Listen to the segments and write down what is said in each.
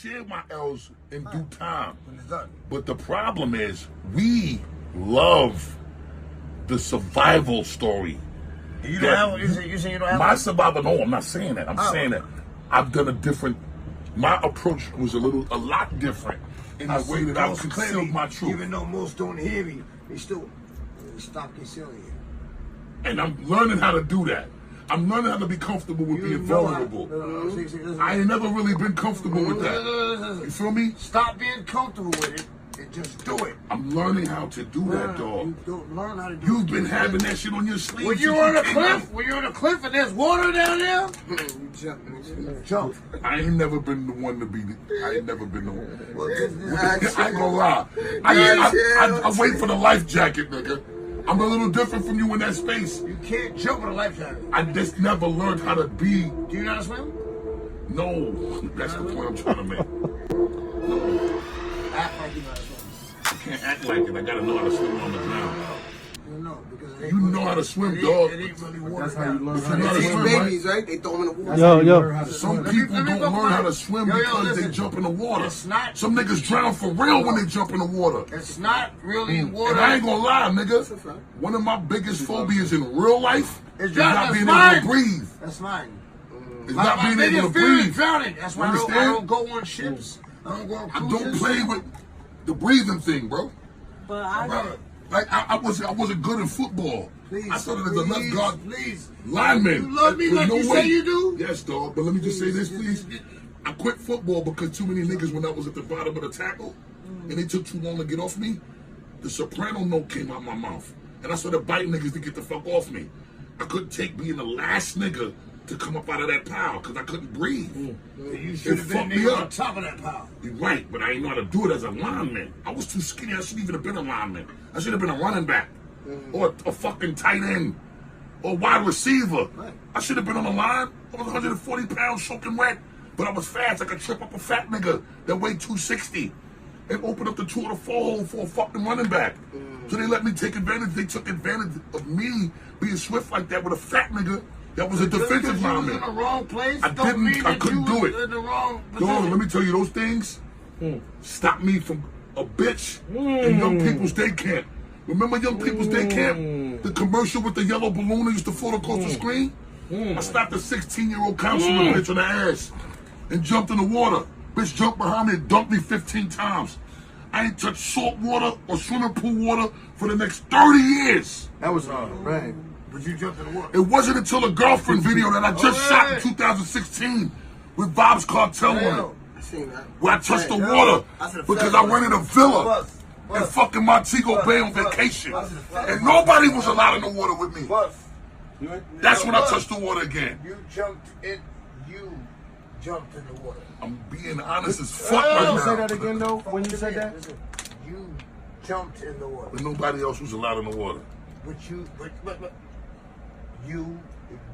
share my L's in due time. When it's done. But the problem is, we love the survival story. You don't have. You say you don't have. My survival. No, I'm not saying that. I'm saying that I've done a different. My approach was a lot different in the way that I've concealed my truth. Even though most don't hear me, they still stop concealing it. And I'm learning how to do that. I'm learning how to be comfortable with being vulnerable. I ain't never really been comfortable with that. You feel me? Stop being comfortable with it and just do it. I'm learning how to do that, dog. You don't learn how to do it. You've been having that shit on your sleeve. When you're on a cliff, and there's water down there, you jump. I ain't never been the one to be. I ain't never been the one. I ain't gonna lie. I wait for the life jacket, nigga. I'm a little different from you in that space. You can't jump with a life jacket. I just never learned how to be. Do you know how to swim? No, that's the point I'm trying to make. Act like you know how to swim. I can't act like it. I gotta know how to swim on the ground. No, because you know how to swim, dog. It ain't really water. That's how you learn how to swim, babies, right? They throw them in the water. Yo. Some people don't learn how to swim because they jump in the water. Some niggas drown for real when they jump in the water. It's not really water. And I ain't gonna lie, nigga. One of my biggest phobias in real life is not being able to breathe. That's mine. It's not being able to breathe. Drowning. That's why I don't go on ships. I don't go on cruises. I don't play with the breathing thing, bro. But I wasn't good in football. Please, I started as a left guard please. lineman. You love me like you say you do? Yes, dog. But let me just say this, please. I quit football because too many niggas when I was at the bottom of the tackle, and they took too long to get off me. The soprano note came out my mouth, and I started biting niggas to get the fuck off me. I couldn't take being the last nigga to come up out of that pile because I couldn't breathe. You should have been nigga on top of that pile. You're right, but I didn't know how to do it as a lineman. I was too skinny. I shouldn't even have been a lineman. I should have been a running back or a fucking tight end or wide receiver. I should have been on the line. I was 140 pounds soaking wet, but I was fast. I could trip up a fat nigga that weighed 260 and open up the 2 or the 4 hole for a fucking running back. So they let me take advantage. They took advantage of me being swift like that with a fat nigga. That was a defensive lineman. You was in the wrong place. I couldn't do it. In the wrong Dog, let me tell you, those things stop me from a bitch in Young People's Day Camp. Remember Young People's Day Camp? The commercial with the yellow balloon that used to float across the screen? I slapped a 16-year-old counselor bitch on the ass and jumped in the water. Bitch jumped behind me and dumped me 15 times. I ain't touched salt water or swimming pool water for the next 30 years. That was right. But you jumped in the water. It wasn't until a girlfriend video that I just shot in 2016 with Vibes Cartel on it. I seen that. Where I touched the water because I rented a villa in fucking Montego Bay on vacation. And nobody was allowed in the water with me. That's when I touched the water again. You jumped in the water. I'm being honest as fuck right now. Say that again though, when you said that? You jumped in the water. But nobody else was allowed in the water. But you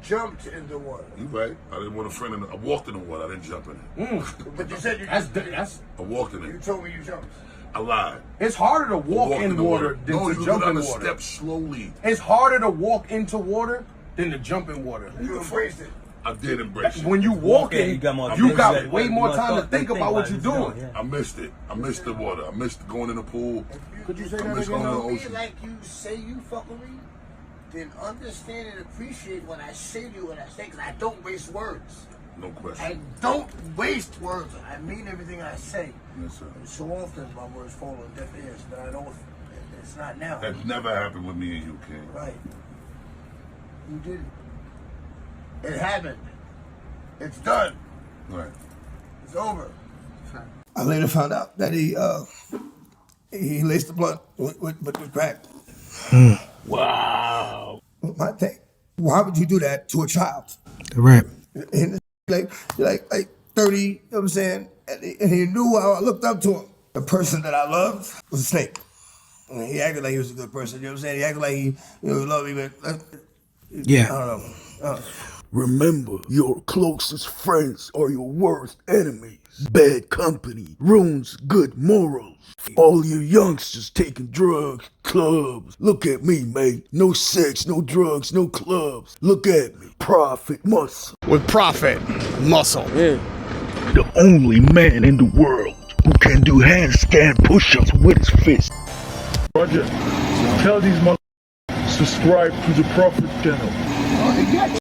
jumped in the water. You right. I didn't want a friend in the, I walked in the water. I didn't jump in it. But you said That's I walked in it. You told me you jumped. I lied. It's harder to walk in water than to jump in water. Step slowly. It's harder to walk into water than to jump in water. You embraced it. I did embrace it. When you walk in, you got way more time to think about what you're doing. I missed it. I missed the water. I missed going in the pool. Could you say that I missed again? going in the Be ocean. like you say you fuck with me, then understand and appreciate what I say to you when I say, because I don't waste words. No question. I don't waste words. I mean everything I say. Yes, sir. And so often my words fall on deaf ears, but I don't. It's not now. That never happened with me and you, King. Right. You did it. It happened. It's done. Right. It's over. I later found out that he laced the blunt with crack. Wow. My thing, why would you do that to a child? Right. And like 30, you know what I'm saying? And he knew how I looked up to him. The person that I loved was a snake. And he acted like he was a good person, you know what I'm saying? He acted like he loved me, but Yeah. I don't know. Remember, your closest friends are your worst enemies. Bad company ruins good morals. All you youngsters taking drugs, clubs. Look at me, mate. No sex, no drugs, no clubs. Look at me. Profit muscle. With profit, muscle. Yeah. The only man in the world who can do handstand push-ups with his fist. Roger, tell these motherfuckers subscribe to the Prophet channel.